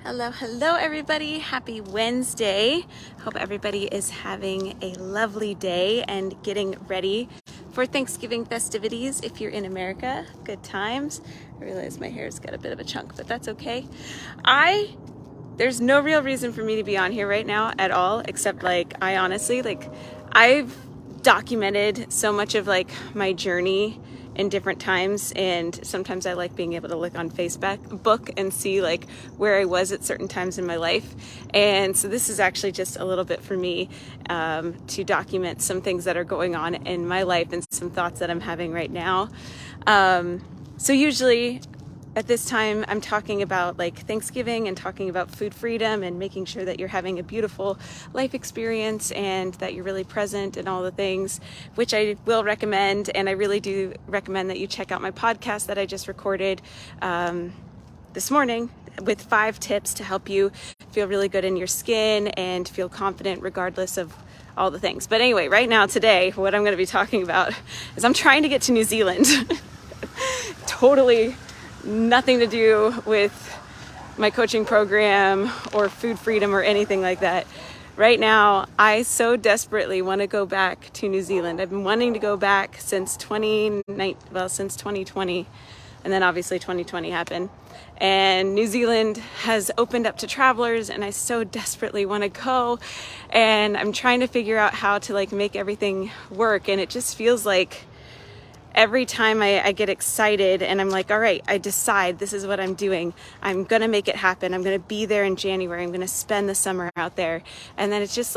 Hello everybody. Happy Wednesday. Hope everybody is having a lovely day and getting ready for Thanksgiving festivities. If you're in America, good times. I realize my hair's got a bit of a chunk, but that's okay. There's no real reason for me to be on here right now at all, except I've documented so much of my journey in different times, and sometimes I like being able to look on Facebook and see where I was at certain times in my life. And so this is actually just a little bit for me to document some things that are going on in my life and some thoughts that I'm having right now. So usually at this time, I'm talking about Thanksgiving and talking about food freedom and making sure that you're having a beautiful life experience and that you're really present and all the things, which I will recommend. And I really do recommend that you check out my podcast that I just recorded this morning with 5 tips to help you feel really good in your skin and feel confident regardless of all the things. But anyway, right now, today, what I'm going to be talking about is I'm trying to get to New Zealand. Totally nothing to do with my coaching program or food freedom or anything like that. Right now, I so desperately want to go back to New Zealand. I've been wanting to go back since 2020, and then obviously 2020 happened. And New Zealand has opened up to travelers, and I so desperately want to go. And I'm trying to figure out how to make everything work. And it just feels like every time I get excited and I'm like, all right, I decide this is what I'm doing. I'm going to make it happen. I'm going to be there in January. I'm going to spend the summer out there. And then it's just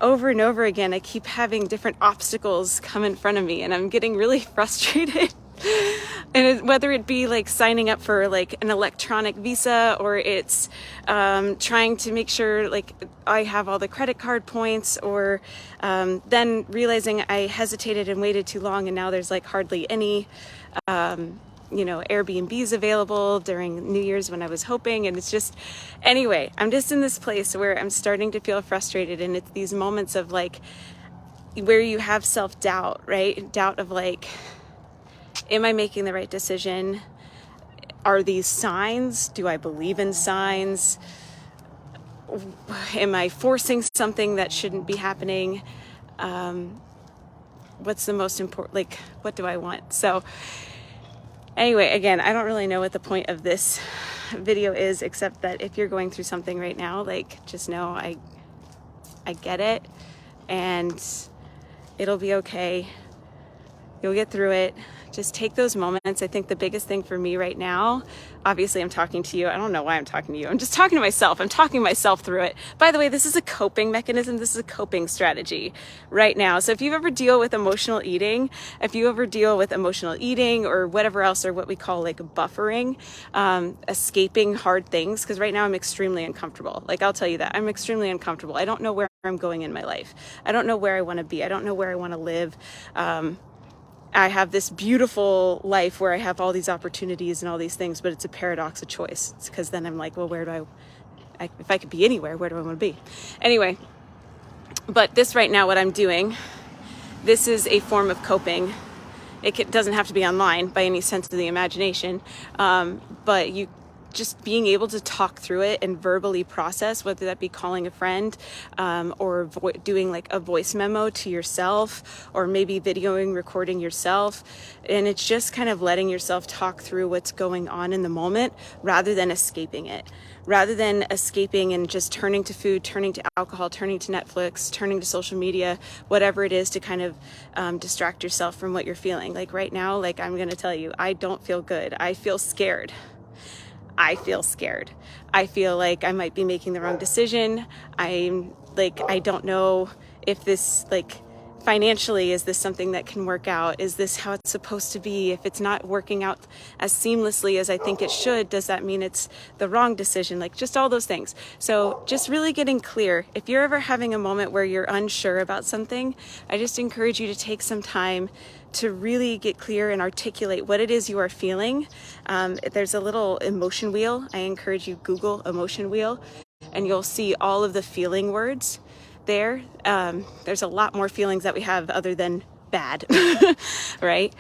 over and over again, I keep having different obstacles come in front of me, and I'm getting really frustrated. And whether it be signing up for an electronic visa, or it's trying to make sure I have all the credit card points, or then realizing I hesitated and waited too long, and now there's hardly any Airbnbs available during New Year's when I was hoping. And it's just, anyway, I'm just in this place where I'm starting to feel frustrated. And it's these moments of where you have self-doubt, right? Doubt of am I making the right decision? Are these signs? Do I believe in signs? Am I forcing something that shouldn't be happening? What's the most important, what do I want? So anyway, again, I don't really know what the point of this video is, except that if you're going through something right now, just know I get it, and it'll be okay. You'll get through it. Just take those moments. I think the biggest thing for me right now, obviously I'm talking to you. I don't know why I'm talking to you. I'm just talking to myself. I'm talking myself through it. By the way, this is a coping mechanism. This is a coping strategy right now. So if you ever deal with emotional eating, or whatever else, or what we call buffering, escaping hard things, because right now I'm extremely uncomfortable. I'll tell you that. I'm extremely uncomfortable. I don't know where I'm going in my life. I don't know where I want to be. I don't know where I want to live. I have this beautiful life where I have all these opportunities and all these things, but it's a paradox of choice. It's because then I'm well, where do if I could be anywhere, where do I want to be? Anyway, but this right now, what I'm doing, this is a form of coping. It doesn't have to be online by any sense of the imagination, but you just being able to talk through it and verbally process, whether that be calling a friend, or doing a voice memo to yourself, or maybe recording yourself. And it's just kind of letting yourself talk through what's going on in the moment, rather than escaping it, and just turning to food, turning to alcohol, turning to Netflix, turning to social media, whatever it is to kind of distract yourself from what you're feeling. Right now, I'm going to tell you, I don't feel good. I feel scared. I feel like I might be making the wrong decision. I don't know if this, financially, is this something that can work out? Is this how it's supposed to be? If it's not working out as seamlessly as I think it should, does that mean it's the wrong decision? Just all those things. So just really getting clear. If you're ever having a moment where you're unsure about something, I just encourage you to take some time to really get clear and articulate what it is you are feeling. There's a little emotion wheel. I encourage you, Google emotion wheel, and you'll see all of the feeling words there. There's a lot more feelings that we have other than bad, right?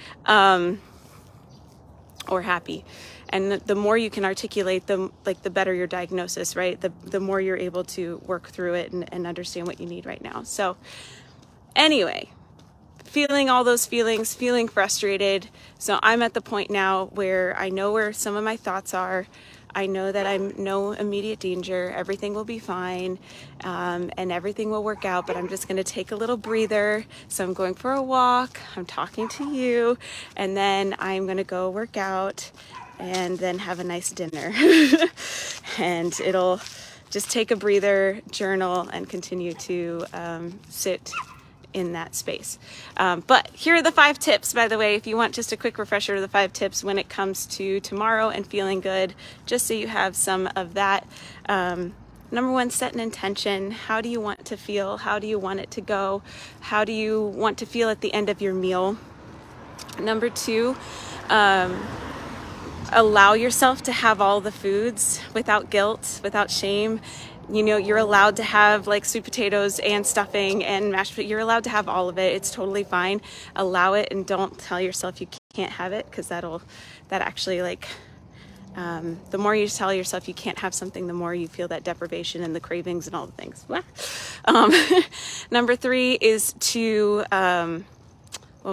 Or happy. And the more you can articulate, the better your diagnosis, right? The more you're able to work through it and understand what you need right now. So anyway, feeling all those feelings, feeling frustrated. So I'm at the point now where I know where some of my thoughts are. I know that I'm no immediate danger. Everything will be fine, and everything will work out, but I'm just going to take a little breather. So I'm going for a walk, I'm talking to you, and then I'm going to go work out and then have a nice dinner. And it'll just take a breather, journal, and continue to sit in that space. But here are the 5 tips, by the way, if you want just a quick refresher of the 5 tips when it comes to tomorrow and feeling good, just so you have some of that. Number 1, set an intention. How do you want to feel? How do you want it to go? How do you want to feel at the end of your meal? Number 2, allow yourself to have all the foods without guilt, without shame. You know, you're allowed to have like sweet potatoes and stuffing and mashed potatoes. You're allowed to have all of it. It's totally fine. Allow it, and don't tell yourself you can't have it, because that actually, like, the more you tell yourself you can't have something, the more you feel that deprivation and the cravings and all the things. Number 3 is to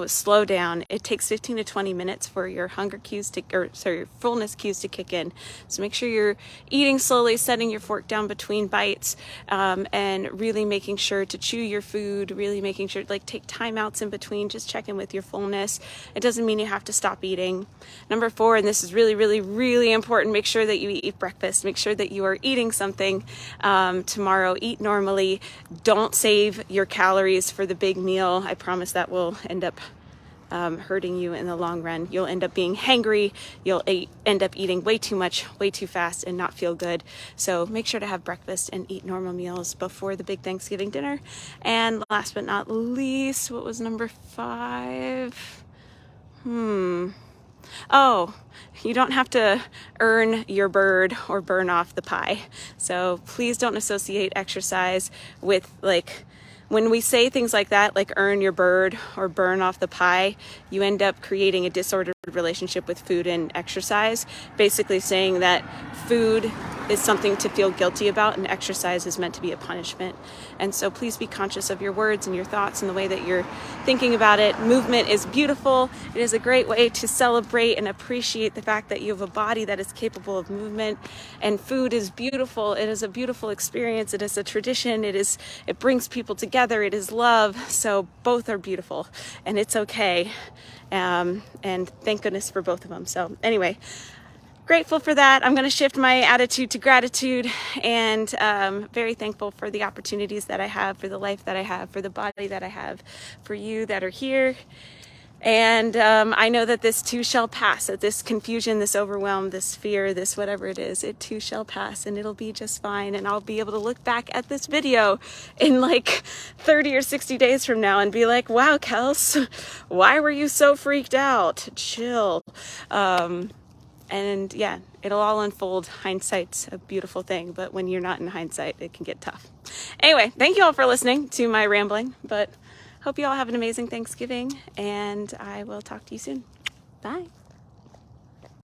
slow down. It takes 15 to 20 minutes for your hunger cues your fullness cues to kick in. So make sure you're eating slowly, setting your fork down between bites, and really making sure to chew your food, really making sure, like, take timeouts in between, just check in with your fullness. It doesn't mean you have to stop eating. Number 4, and this is really, really, really important, make sure that you eat breakfast. Make sure that you are eating something tomorrow. Eat normally. Don't save your calories for the big meal. I promise that will end up hurting you in the long run. You'll end up being hangry. You'll end up eating way too much, way too fast, and not feel good. So make sure to have breakfast and eat normal meals before the big Thanksgiving dinner. And last but not least, what was number 5? Oh, you don't have to earn your bird or burn off the pie. So please don't associate exercise with, like, when we say things like that, like earn your bird or burn off the pie, you end up creating a disordered relationship with food and exercise, basically saying that food is something to feel guilty about and exercise is meant to be a punishment. And so please be conscious of your words and your thoughts and the way that you're thinking about it. Movement is beautiful. It is a great way to celebrate and appreciate the fact that you have a body that is capable of movement. And food is beautiful. It is a beautiful experience. It is a tradition. It brings people together. It is love. So both are beautiful, and it's okay. And thank goodness for both of them. So anyway, grateful for that. I'm going to shift my attitude to gratitude, and very thankful for the opportunities that I have, for the life that I have, for the body that I have, for you that are here. And I know that this too shall pass, that this confusion, this overwhelm, this fear, this whatever it is, it too shall pass, and it'll be just fine. And I'll be able to look back at this video in like 30 or 60 days from now and be like, wow, Kels, why were you so freaked out? Chill. And yeah, it'll all unfold. Hindsight's a beautiful thing, but when you're not in hindsight, it can get tough. Anyway, thank you all for listening to my rambling, but hope you all have an amazing Thanksgiving, and I will talk to you soon. Bye.